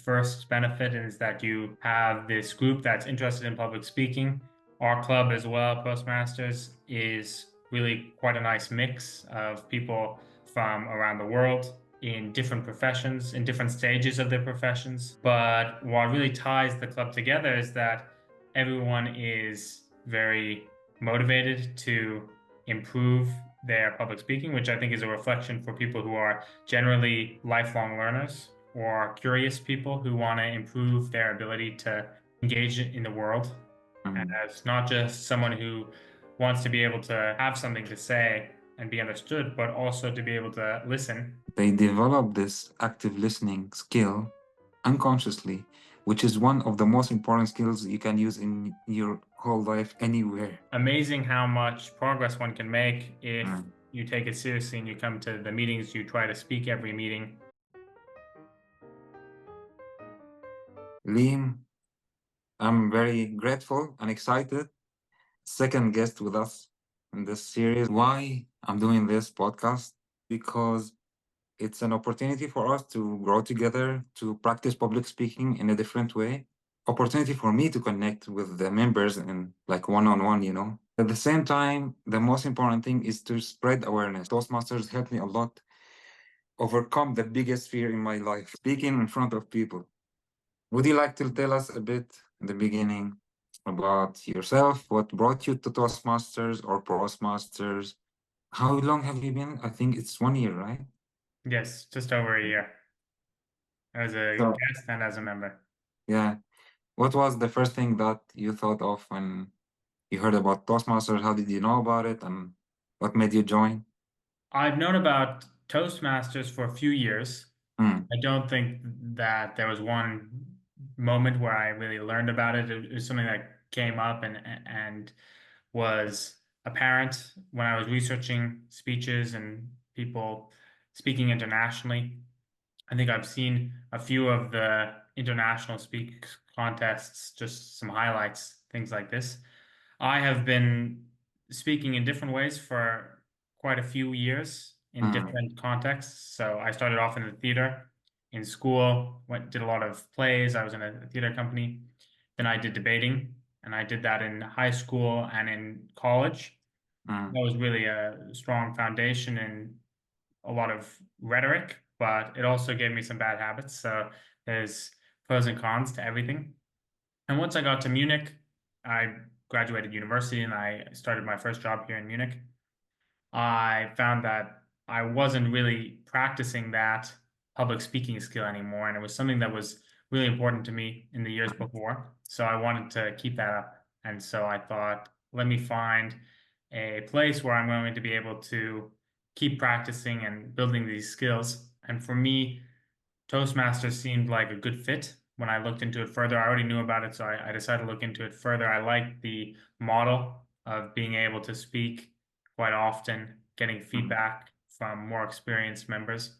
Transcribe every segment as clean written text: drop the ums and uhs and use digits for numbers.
first benefit is that you have this group that's interested in public speaking. Our club as well, Postmasters, is really quite a nice mix of people from around the world in different professions, in different stages of their professions. But what really ties the club together is that everyone is very motivated to improve their public speaking, which I think is a reflection for people who are generally lifelong learners or curious people who want to improve their ability to engage in the world. And Mm. as not just someone who wants to be able to have something to say and be understood, but also to be able to listen. They develop this active listening skill unconsciously, which is one of the most important skills you can use in your whole life anywhere. Amazing how much progress one can make if Mm. you take it seriously and you come to the meetings, you try to speak every meeting. Liam, I'm very grateful and excited. Second guest with us in this series. Why I'm doing this podcast? Because it's an opportunity for us to grow together, to practice public speaking in a different way. Opportunity for me to connect with the members and like one-on-one, you know. At the same time, the most important thing is to spread awareness. Toastmasters helped me a lot overcome the biggest fear in my life, speaking in front of people. Would you like to tell us a bit in the beginning about yourself? What brought you to Toastmasters or Prostmasters? How long have you been? I think it's 1 year, right? Yes, just over a year as a So, guest and as a member. yeah. What was the first thing that you thought of when you heard about Toastmasters? How did you know about it and what made you join? I've known about Toastmasters for a few years. Mm, I don't think that there was one moment where I really learned about it. It was something that came up and was apparent when I was researching speeches and people speaking internationally. I think I've seen a few of the international speak contests, just some highlights, things like this. I have been speaking in different ways for quite a few years in mm, different contexts. So I started off in the theater in school, did a lot of plays. I was in a theater company. Then I did debating, and I did that in high school and in college. mm, That was really a strong foundation and a lot of rhetoric, but it also gave me some bad habits. So there's pros and cons to everything. And once I got to Munich, I graduated university and I started my first job here in Munich. I found that I wasn't really practicing that public speaking skill anymore. And it was something that was really important to me in the years mm, before. So I wanted to keep that up. And so I thought, let me find a place where I'm going to be able to keep practicing and building these skills. And for me, Toastmasters seemed like a good fit when I looked into it further. I already knew about it, so I decided to look into it further. I liked the model of being able to speak quite often, getting mm. feedback from more experienced members.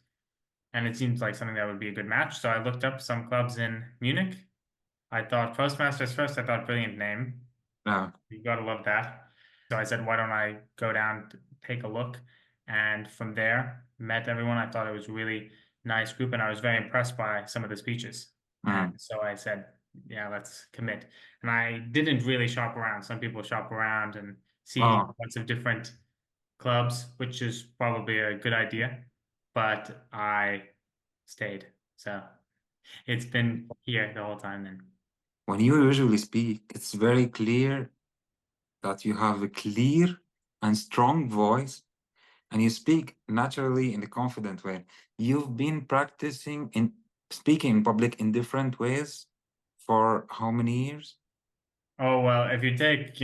And it seems like something that would be a good match. So I looked up some clubs in Munich. I thought Postmasters first. I thought brilliant name. Yeah. You gotta love that. So I said, why don't I go down to take a look? And from there, met everyone. I thought it was a really nice group, and I was very impressed by some of the speeches. And Mm. so I said, yeah, let's commit. And I didn't really shop around. Some people shop around and see Oh, lots of different clubs, which is probably a good idea. But I stayed. So it's been here the whole time then. when you usually speak, it's very clear that you have a clear and strong voice and you speak naturally in a confident way. You've been practicing in speaking in public in different ways for how many years? Oh, well, if you take,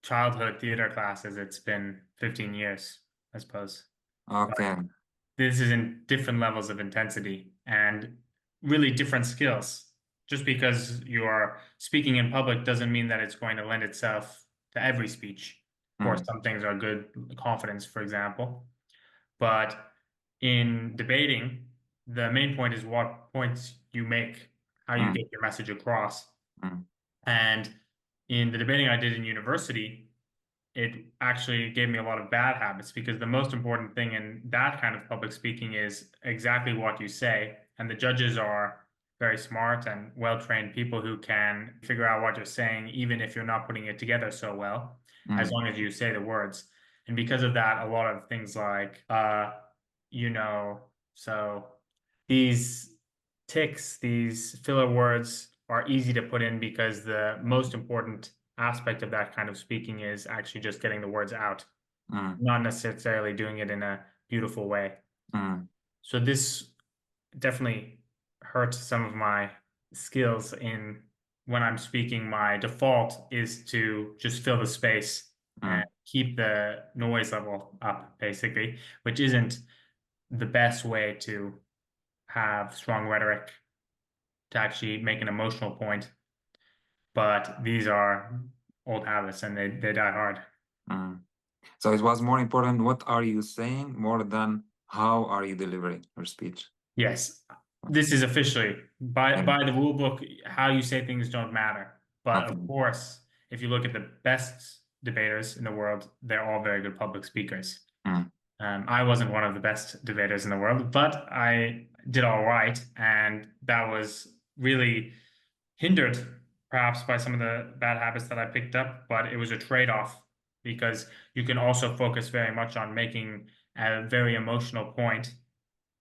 childhood theater classes, it's been 15 years, I suppose. But Okay. this is in different levels of intensity and really different skills. Just because you are speaking in public doesn't mean that it's going to lend itself to every speech. Of course, Mm, some things are good, confidence, for example. But in debating, the main point is what points you make, how you mm, get your message across. mm, And in the debating I did in university, it actually gave me a lot of bad habits because the most important thing in that kind of public speaking is exactly what you say. And the judges are very smart and well-trained people who can figure out what you're saying, even if you're not putting it together so well, as Mm, long as you say the words. And because of that, a lot of things like, you know, so these ticks, these filler words are easy to put in because the most important aspect of that kind of speaking is actually just getting the words out, mm, not necessarily doing it in a beautiful way. mm, So this definitely hurt some of my skills in when I'm speaking. My default is to just fill the space and mm, keep the noise level up, basically, which isn't the best way to have strong rhetoric to actually make an emotional point. But these are old habits and they die hard. mm. So it was more important, what are you saying, more than how are you delivering your speech? Yes, this is officially by Yeah. by the rule book, how you say things don't matter. But of Okay. course, if you look at the best debaters in the world, they're all very good public speakers. Mm, I wasn't one of the best debaters in the world, but I did all right, and that was really hindered perhaps by some of the bad habits that I picked up. But it was a trade-off because you can also focus very much on making a very emotional point,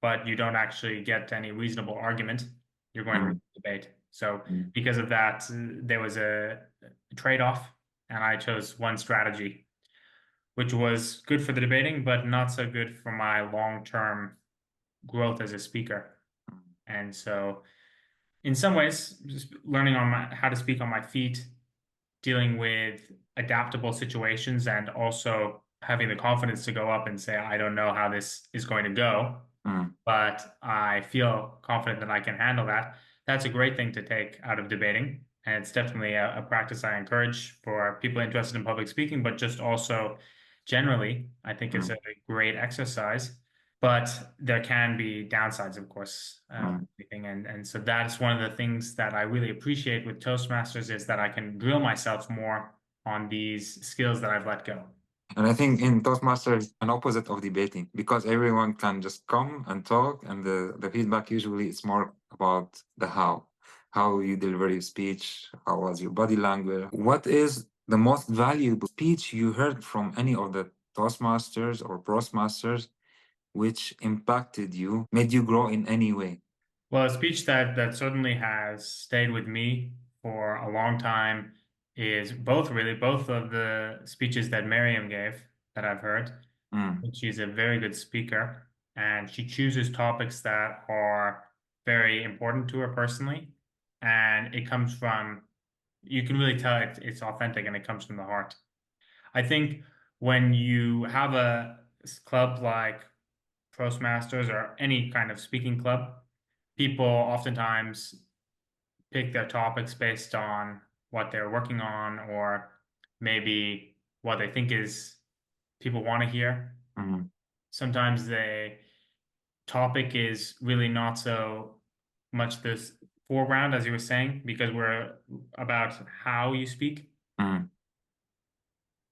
but you don't actually get any reasonable argument, you're going to lose mm, the debate. So mm, because of that, there was a trade-off, and I chose one strategy, which was good for the debating, but not so good for my long-term growth as a speaker. And so, in some ways, just learning on how to speak on my feet, dealing with adaptable situations, and also having the confidence to go up and say, I don't know how this is going to go, mm, but I feel confident that I can handle that. That's a great thing to take out of debating. And it's definitely a practice I encourage for people interested in public speaking, but just also generally, I think it's mm, a great exercise. But there can be downsides, of course, with mm. everything. And so that's one of the things that I really appreciate with Toastmasters is that I can drill myself more on these skills that I've let go. And I think in Toastmasters, an opposite of debating, because everyone can just come and talk, and the feedback usually it's more about the how you deliver your speech, how was your body language. What is the most valuable speech you heard from any of the Toastmasters or Prostmasters, which impacted you, made you grow in any way? Well, a speech that certainly has stayed with me for a long time is both of the speeches that Miriam gave that I've heard. Mm, She's a very good speaker, and she chooses topics that are very important to her personally, and it comes from you can really tell it's authentic and it comes from the heart. I think when you have a club like Toastmasters or any kind of speaking club, people oftentimes pick their topics based on what they're working on or maybe what they think is people want to hear. mm, Sometimes the topic is really not so much this foreground, as you were saying, because we're about how you speak. mm,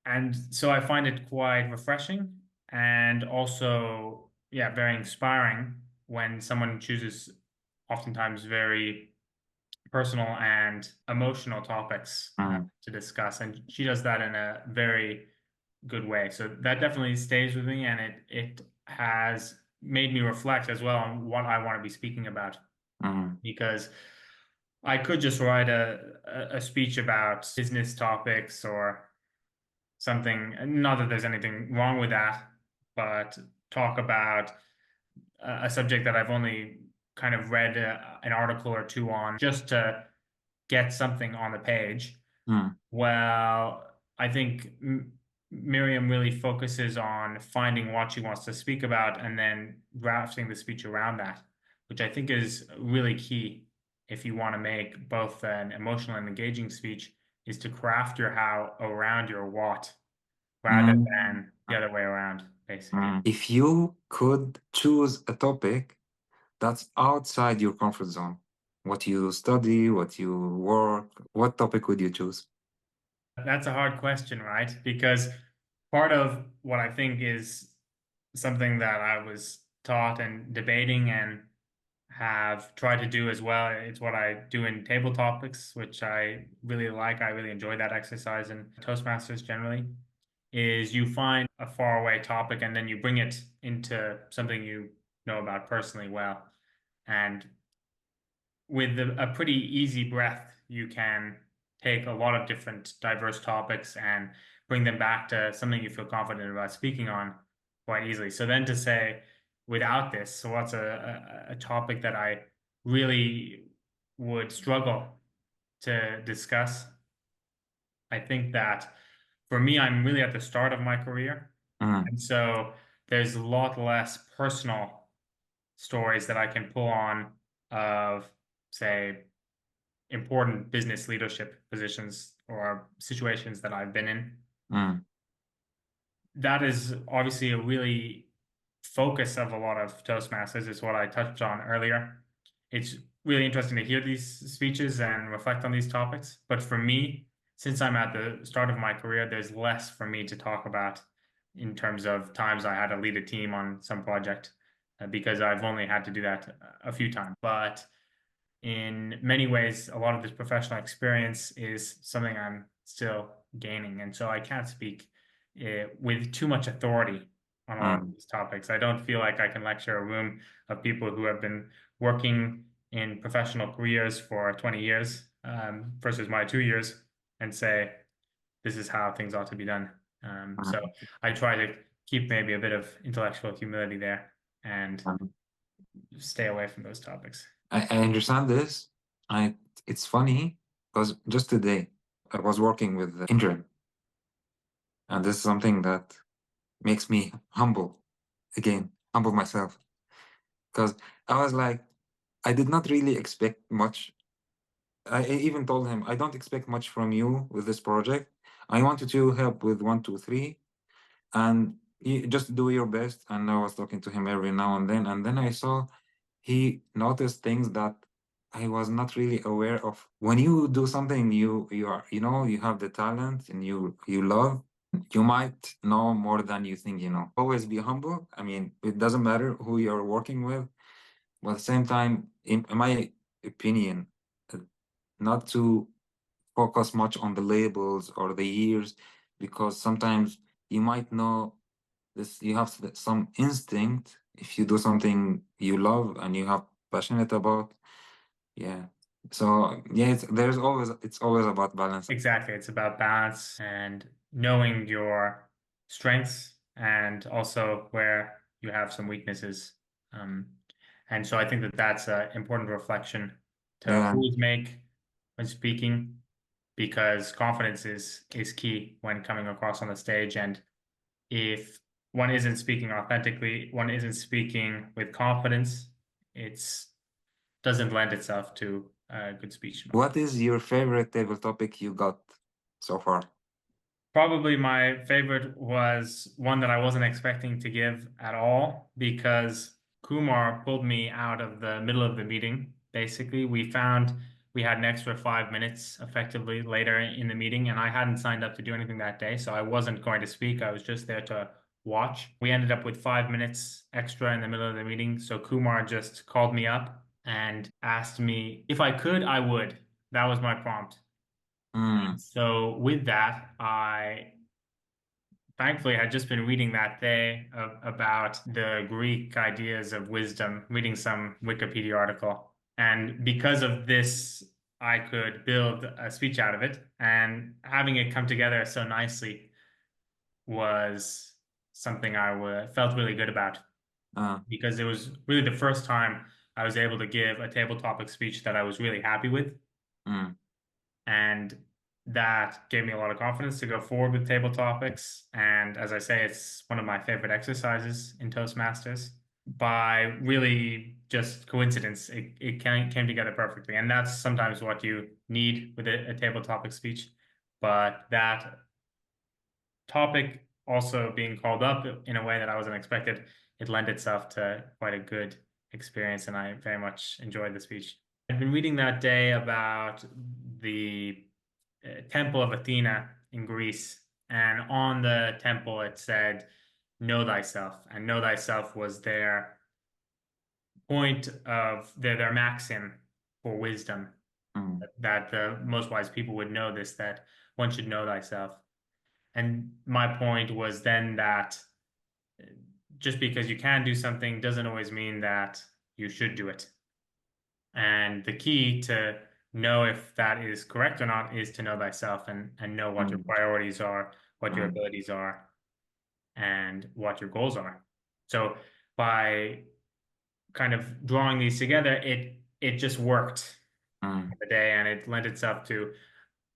And so I find it quite refreshing and also, yeah, very inspiring when someone chooses oftentimes very personal and emotional topics mm, to discuss. And she does that in a very good way. So that definitely stays with me and it has made me reflect as well on what I want to be speaking about mm, because I could just write a speech about business topics or something. Not that there's anything wrong with that, but talk about a subject that I've only kind of read an article or two on just to get something on the page. mm, Well, I think Miriam really focuses on finding what she wants to speak about and then drafting the speech around that, which I think is really key if you want to make both an emotional and engaging speech, is to craft your how around your what rather mm, than the other way around, basically. mm. If you could choose a topic that's outside your comfort zone, what you study, what you work, what topic would you choose? That's a hard question, right? Because part of what I think is something that I was taught and debating and have tried to do as well. It's what I do in table topics, which I really like. I really enjoy that exercise in Toastmasters generally, is you find a faraway topic and then you bring it into something you know about personally well. And with a pretty easy breath, you can take a lot of different diverse topics and bring them back to something you feel confident about speaking on quite easily. So then to say, without this, so what's a topic that I really would struggle to discuss? I think that for me, I'm really at the start of my career. Mm, And so there's a lot less personal stories that I can pull on of, say, important business leadership positions or situations that I've been in. mm, That is obviously a really focus of a lot of Toastmasters, is what I touched on earlier. It's really interesting to hear these speeches and reflect on these topics. But for me, since I'm at the start of my career, there's less for me to talk about in terms of times I had to lead a team on some project, because I've only had to do that a few times. But in many ways, a lot of this professional experience is something I'm still gaining. And so I can't speak with too much authority on a lot of mm, these topics. I don't feel like I can lecture a room of people who have been working in professional careers for 20 years, versus my 2 years, and say, this is how things ought to be done. So mm, I try to keep maybe a bit of intellectual humility there and mm. stay away from those topics. I understand this. I It's funny because just today I was working with the intern, and this is something that makes me humble again, humble myself. Because I was like, I did not really expect much. I even told him, I don't expect much from you with this project. I wanted to help with one, two, three, and you just do your best. And I was talking to him every now and then I saw he noticed things that I was not really aware of. When you do something you are, you have the talent and you love, you might know more than you think you know. Always be humble. I mean, it doesn't matter who you're working with, but at the same time, in my opinion, uh, not to focus much on the labels or the years, because sometimes you might know this, you have some instinct if you do something you love and you have passionate about. Yeah. So yeah, it's always about balance. Exactly. It's about balance and knowing your strengths and also where you have some weaknesses. Um, and so I think that that's an important reflection to Yeah. always make when speaking, because confidence is key when coming across on the stage. And if one isn't speaking authentically, one isn't speaking with confidence, it's doesn't lend itself to a good speech. What is your favorite table topic you got so far? Probably my favorite was one that I wasn't expecting to give at all, because Kumar pulled me out of the middle of the meeting. Basically, we found we had an extra 5 minutes effectively later in the meeting, and I hadn't signed up to do anything that day, so I wasn't going to speak. I was just there to watch. We ended up with 5 minutes extra in the middle of the meeting, so Kumar just called me up and asked me if I could, I would. That was my prompt. Mm, So with that, I thankfully had just been reading that day about the Greek ideas of wisdom, reading some Wikipedia article. And because of this, I could build a speech out of it. And having it come together so nicely was something felt really good about, uh, because it was really the first time I was able to give a table topic speech that I was really happy with. mm, And that gave me a lot of confidence to go forward with table topics. And as I say, it's one of my favorite exercises in Toastmasters. By really just coincidence, it came together perfectly. And that's sometimes what you need with a table topic speech. But that topic also being called up in a way that I wasn't expected, it lent itself to quite a good experience, and I very much enjoyed the speech. I've been reading that day about the temple of Athena in Greece, and on the temple it said, "Know thyself," and "know thyself" was their point of their maxim for wisdom mm, that the most wise people would know this, that one should know thyself. And my point was then that just because you can do something doesn't always mean that you should do it. And the key to know if that is correct or not is to know thyself and know what your mm, priorities are, what your mm, abilities are, and what your goals are. So by kind of drawing these together, it just worked mm, the day, and it lent itself to,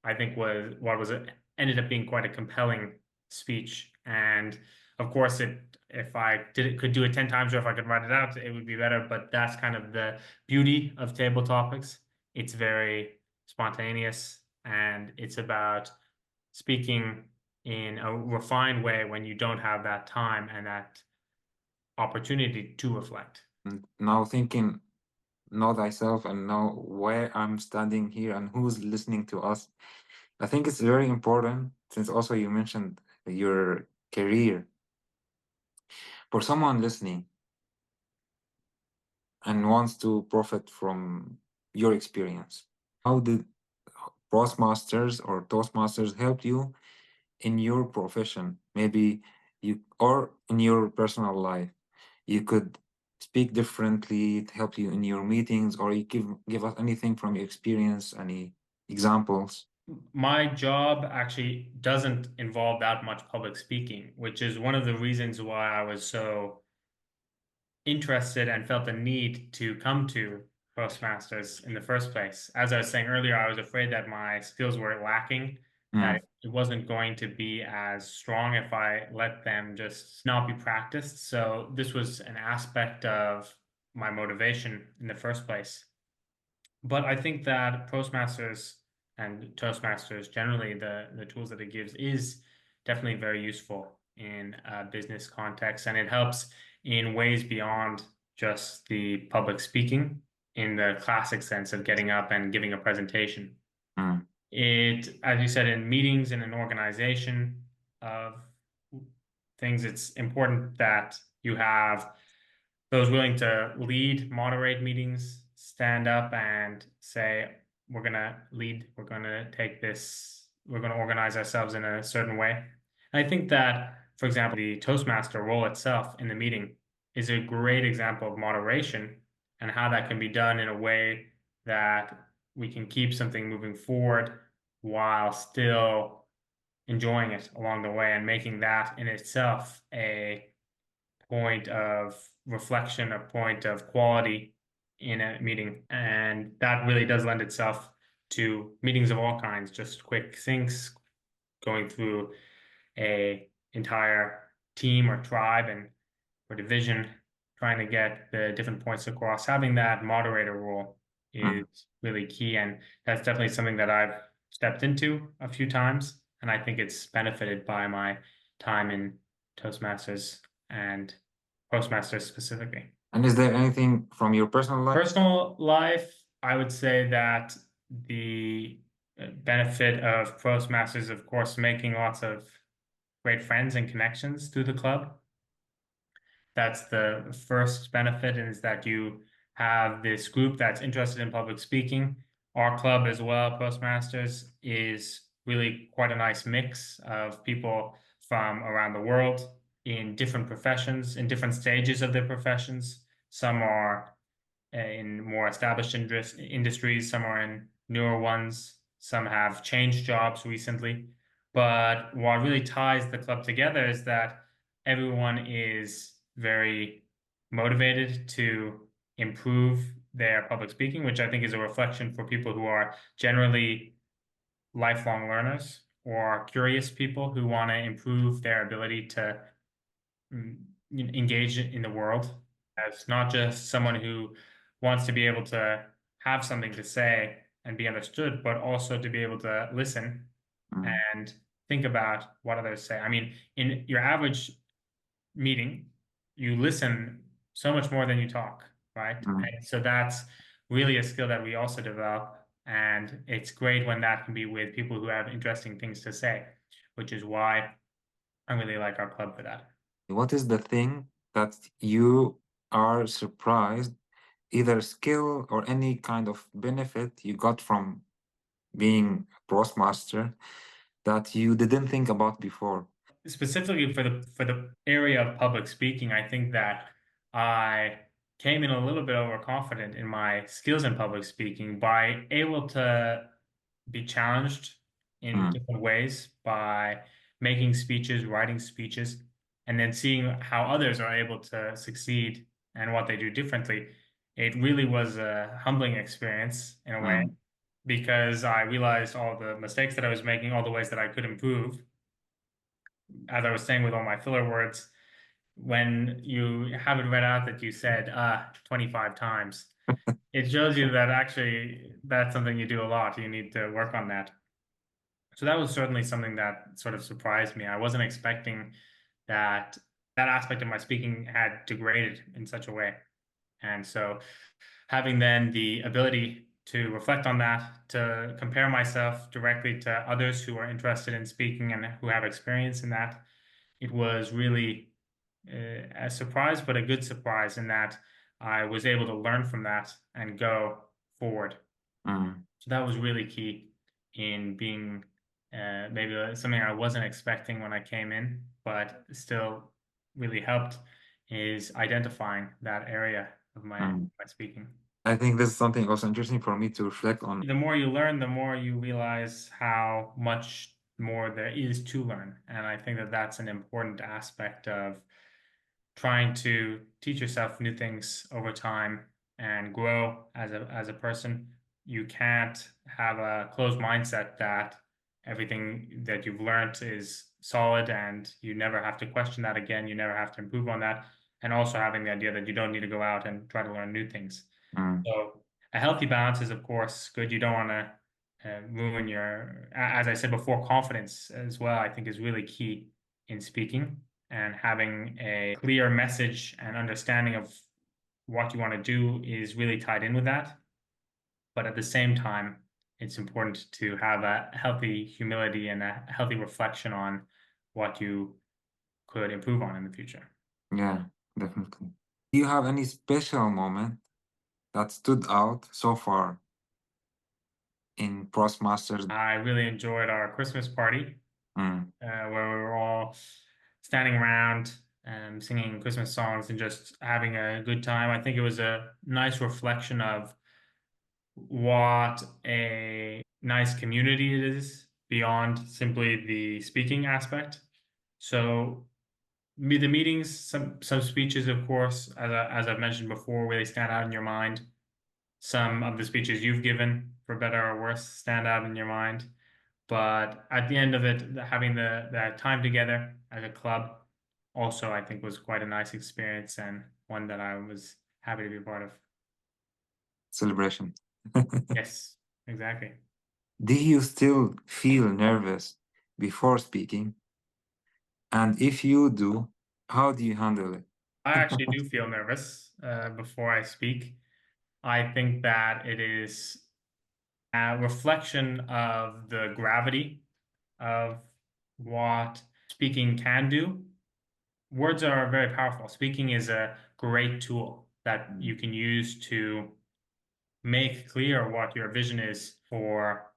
I think, was what was it ended up being quite a compelling speech. And of course, it if I could do it 10 times, or if I could write it out, it would be better. But that's kind of the beauty of table topics. It's very spontaneous, and it's about speaking in a refined way when you don't have that time and that opportunity to reflect. mm. Now thinking, know thyself and know where I'm standing here and who's listening to us. I think it's very important since also you mentioned your career. For someone listening and wants to profit from your experience, how did Prostmasters or Toastmasters help you in your profession? Maybe you or in your personal life. You could speak differently to help you in your meetings, or you give us anything from your experience, any examples. My job actually doesn't involve that much public speaking, which is one of the reasons why I was so interested and felt the need to come to Toastmasters in the first place. As I was saying earlier, I was afraid that my skills were lacking, Mm, that it wasn't going to be as strong if I let them just not be practiced. So this was an aspect of my motivation in the first place. But I think that Postmasters and Toastmasters, generally the tools that it gives, is definitely very useful in a business context, and it helps in ways beyond just the public speaking in the classic sense of getting up and giving a presentation. mm, It, as you said, in meetings in an organization of things, it's important that you have those willing to lead, moderate meetings, stand up and say, we're going to lead, we're going to take this, we're going to organize ourselves in a certain way. And I think that, for example, the Toastmaster role itself in the meeting is a great example of moderation and how that can be done in a way that we can keep something moving forward while still enjoying it along the way, and making that in itself a point of reflection, a point of quality in a meeting. And that really does lend itself to meetings of all kinds, just quick things, going through a entire team or tribe and or division, trying to get the different points across. Having that moderator role is mm. really key. And that's definitely something that I've stepped into a few times. And I think it's benefited by my time in Toastmasters and Postmasters specifically. And is there anything from your personal life? Personal life, I would say that the benefit of Postmasters, of course, making lots of great friends and connections through the club. That's the first benefit, is that you have this group that's interested in public speaking. Our club as well, Postmasters, is really quite a nice mix of people from around the world in different professions, in different stages of their professions. Some are in more established industries, some are in newer ones, some have changed jobs recently. But what really ties the club together is that everyone is very motivated to improve their public speaking, which I think is a reflection for people who are generally lifelong learners or curious people who want to improve their ability to mm, engage in the world, as not just someone who wants to be able to have something to say and be understood, but also to be able to listen Mm, and think about what others say. I mean, in your average meeting, you listen so much more than you talk, right? mm. And so that's really a skill that we also develop. And it's great when that can be with people who have interesting things to say, which is why I really like our club for that. What is the thing that you are surprised either skill or any kind of benefit you got from being a Prostmaster that you didn't think about before? Specifically for the area of public speaking, I think that I came in a little bit overconfident in my skills in public speaking by able to be challenged in Mm, different ways by making speeches, writing speeches, and then seeing how others are able to succeed and what they do differently. It really was a humbling experience in a way mm, because I realized all the mistakes that I was making, all the ways that I could improve. As I was saying with all my filler words, when you have it read out that you said 25 times, it shows you that actually that's something you do a lot. You need to work on that. So that was certainly something that sort of surprised me. I wasn't expecting that that aspect of my speaking had degraded in such a way. And so having then the ability to reflect on that, to compare myself directly to others who are interested in speaking and who have experience in that, it was really a surprise, but a good surprise in that I was able to learn from that and go forward. mm, So that was really key in being maybe something I wasn't expecting when I came in, but still really helped is identifying that area of mm. my speaking. I think this is something also interesting for me to reflect on. The more you learn, the more you realize how much more there is to learn. And I think that that's an important aspect of trying to teach yourself new things over time and grow as a person. You can't have a closed mindset that everything that you've learned is solid and you never have to question that again. You never have to improve on that. And also having the idea that you don't need to go out and try to learn new things. Mm, So a healthy balance is, of course, good. You don't want to ruin as I said before, confidence as well, I think is really key in speaking and having a clear message and understanding of what you want to do is really tied in with that. But at the same time, it's important to have a healthy humility and a healthy reflection on what you could improve on in the future. yeah, definitely. Do you have any special moment that stood out so far in Prostmasters? I really enjoyed our Christmas party Mm, where we were all standing around and singing Christmas songs and just having a good time. I think it was a nice reflection of what a nice community it is beyond simply the speaking aspect. So the meetings, some speeches, of course, as I've mentioned before, really stand out in your mind. Some of the speeches you've given, for better or worse, stand out in your mind. But at the end of it, having that time together as a club also, I think, was quite a nice experience and one that I was happy to be a part of. celebration. Yes, exactly. Do you still feel nervous before speaking? And if you do, how do you handle it? I actually do feel nervous before I speak. I think that it is a reflection of the gravity of what speaking can do. Words are very powerful. Speaking is a great tool that Mm, you can use to make clear what your vision is for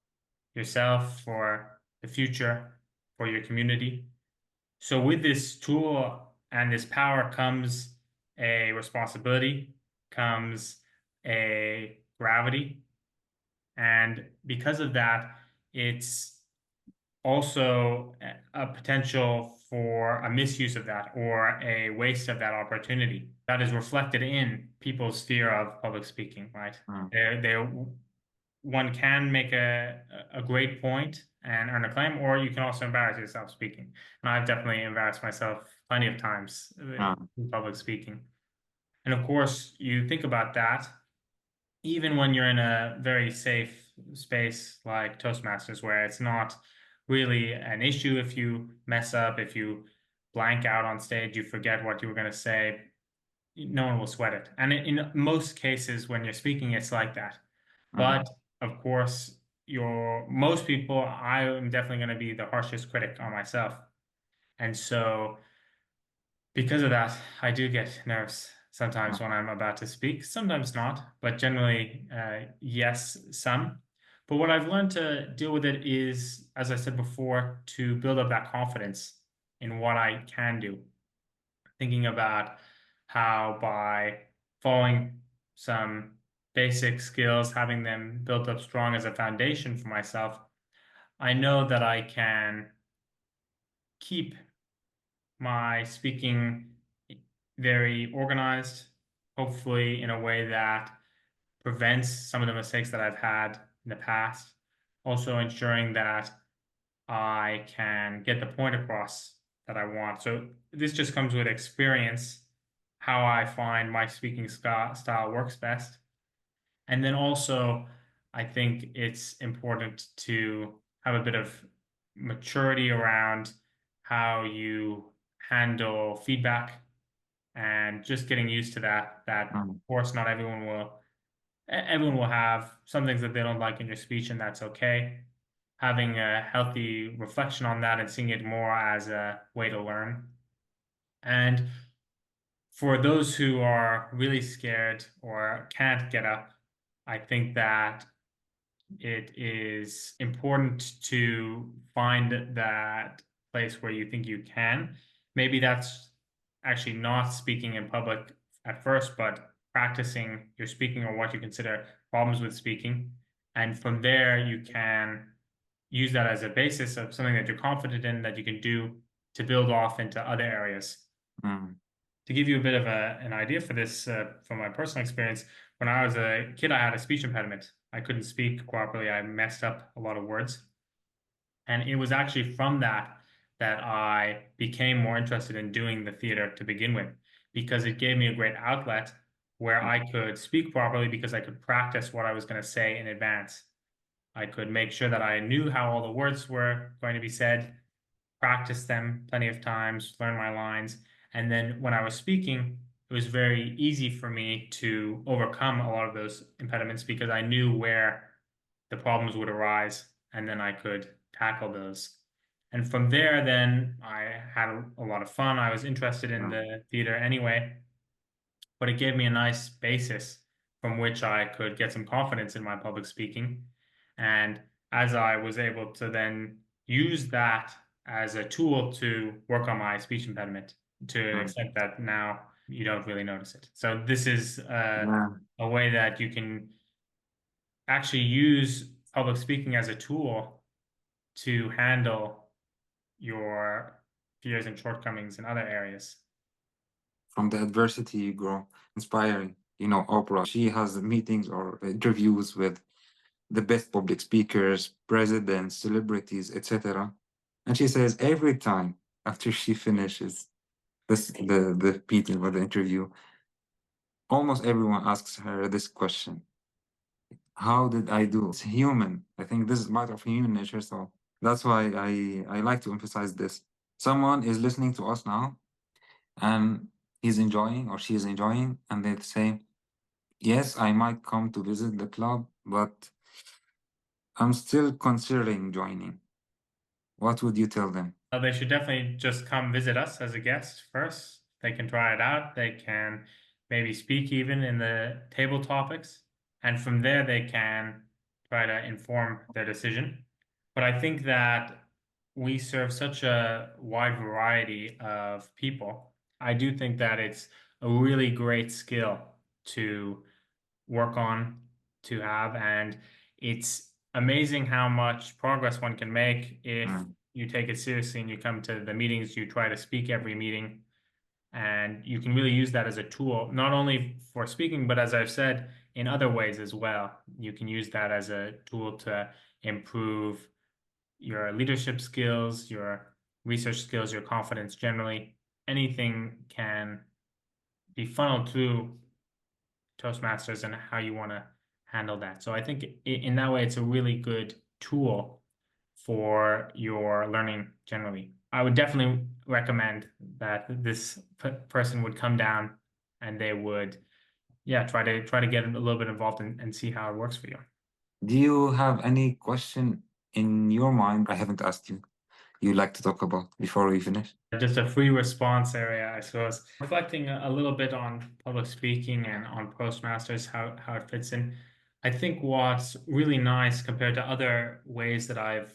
yourself, for the future, for your community. So, with this tool and this power comes a responsibility, comes a gravity. And because of that, it's also a potential for a misuse of that or a waste of that opportunity that is reflected in people's fear of public speaking, right? mm, They're one can make a great point and earn a claim, or you can also embarrass yourself speaking. And I've definitely embarrassed myself plenty of times mm, in public speaking. And of course, you think about that even when you're in a very safe space like Toastmasters, where it's not really an issue if you mess up, if you blank out on stage, you forget what you were going to say, no one will sweat it. And in most cases, when you're speaking, it's like that. mm. But of course, most people, I am definitely going to be the harshest critic on myself. And so because of that, I do get nervous sometimes when I'm about to speak, sometimes not, but generally, yes, some. But what I've learned to deal with it is, as I said before, to build up that confidence in what I can do. Thinking about how by following some basic skills, having them built up strong as a foundation for myself, I know that I can keep my speaking very organized, hopefully in a way that prevents some of the mistakes that I've had in the past. Also ensuring that I can get the point across that I want. So this just comes with experience, how I find my speaking style works best. And then also, I think it's important to have a bit of maturity around how you handle feedback and just getting used to that. That, of Mm, course, not everyone will, everyone will have some things that they don't like in your speech, and that's okay. Having a healthy reflection on that and seeing it more as a way to learn. And for those who are really scared or can't get up, I think that it is important to find that place where you think you can. Maybe that's actually not speaking in public at first, but practicing your speaking or what you consider problems with speaking. And from there, you can use that as a basis of something that you're confident in that you can do to build off into other areas. mm, To give you a bit of an idea for this, from my personal experience, when I was a kid, I had a speech impediment. I couldn't speak properly. I messed up a lot of words. And it was actually from that that I became more interested in doing the theater to begin with, because it gave me a great outlet where mm, I could speak properly because I could practice what I was going to say in advance. I could make sure that I knew how all the words were going to be said, practice them plenty of times, learn my lines. And then when I was speaking, it was very easy for me to overcome a lot of those impediments because I knew where the problems would arise and then I could tackle those. And from there, then I had a lot of fun. I was interested in mm. the theater anyway, but it gave me a nice basis from which I could get some confidence in my public speaking. And as I was able to then use that as a tool to work on my speech impediment to an Mm. extent that now you don't really notice it. So this is Yeah, a way that you can actually use public speaking as a tool to handle your fears and shortcomings in other areas. from the adversity you grow. Inspiring. You know, Oprah, she has meetings or interviews with the best public speakers, presidents, celebrities, etc. And she says every time after she finishes the meeting or the interview, almost everyone asks her this question: how did I do? It's human. I think this is part of human nature. So that's why I like to emphasize this. Someone is listening to us now and he's enjoying or she's enjoying, and they say, yes, I might come to visit the club, but I'm still considering joining. What would you tell them? They should definitely just come visit us as a guest first. They can try it out. They can maybe speak even in the table topics. And from there, they can try to inform their decision. But I think that we serve such a wide variety of people. I do think that it's a really great skill to work on, to have. And it's amazing how much progress one can make if Mm, you take it seriously and you come to the meetings, you try to speak every meeting, and you can really use that as a tool, not only for speaking, but as I've said, in other ways as well. You can use that as a tool to improve your leadership skills, your research skills, your confidence generally. Anything can be funneled through Toastmasters and how you want to handle that. So I think in that way, it's a really good tool for your learning generally. I would definitely recommend that this person would come down and they would, yeah, try to get a little bit involved and see how it works for you. do you have any question in your mind I haven't asked you? you like to talk about before we finish? Just a free response area, I suppose. Reflecting a little bit on public speaking and on Postmasters, how it fits in. I think what's really nice compared to other ways that I've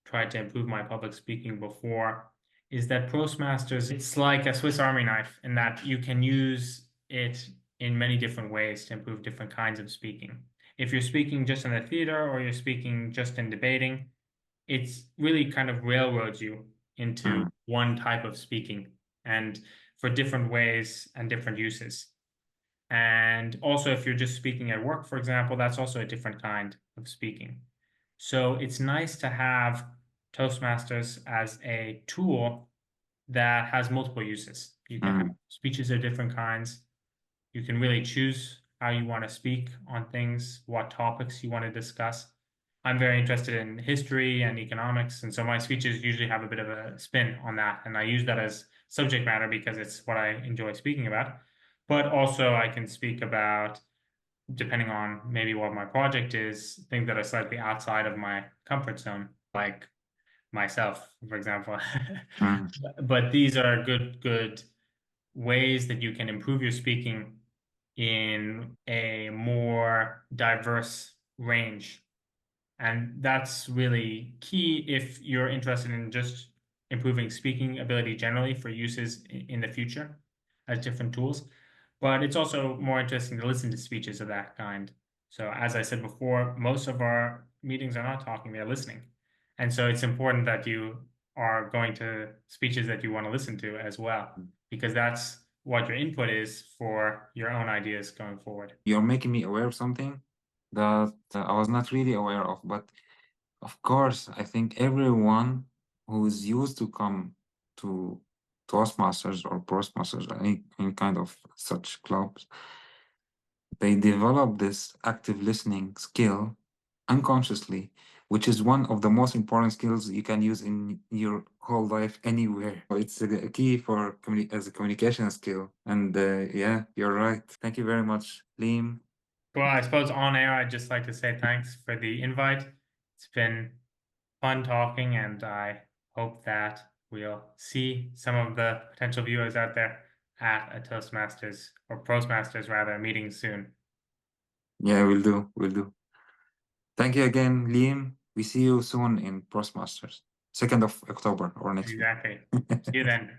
tried to improve my public speaking before is that Postmasters, it's like a Swiss Army knife in that you can use it in many different ways to improve different kinds of speaking. If you're speaking just in the theater or you're speaking just in debating, it's really kind of railroads you into Mm, one type of speaking and for different ways and different uses. And also, if you're just speaking at work, for example, that's also a different kind of speaking. So it's nice to have Toastmasters as a tool that has multiple uses. You can have mm. speeches of different kinds. You can really choose how you want to speak on things, what topics you want to discuss. I'm very interested in history and economics, and so my speeches usually have a bit of a spin on that, and I use that as subject matter because it's what I enjoy speaking about. But also, I can speak about, depending on maybe what my project is, things that are slightly outside of my comfort zone, like myself, for example. Mm. But these are good ways that you can improve your speaking in a more diverse range. And that's really key if you're interested in just improving speaking ability generally for uses in the future as different tools. But it's also more interesting to listen to speeches of that kind. So, as I said before, most of our meetings are not talking, they're listening. And so it's important that you are going to speeches that you want to listen to as well, because that's what your input is for your own ideas going forward. You're making me aware of something that I was not really aware of, but of course, I think everyone who is used to come to Toastmasters or Prostmasters, any kind of such clubs, they develop this active listening skill unconsciously, which is one of the most important skills you can use in your whole life anywhere. It's a key for as a communication skill. And yeah, you're right. Thank you very much, Liam. Well, I suppose on air, I'd just like to say thanks for the invite. It's been fun talking, and I hope that we'll see some of the potential viewers out there at a Toastmasters or Postmasters rather meeting soon. Yeah, we'll do. We'll do. Thank you again, Liam. We see you soon in Prostmasters, 2nd of October or next week. Exactly. See you then.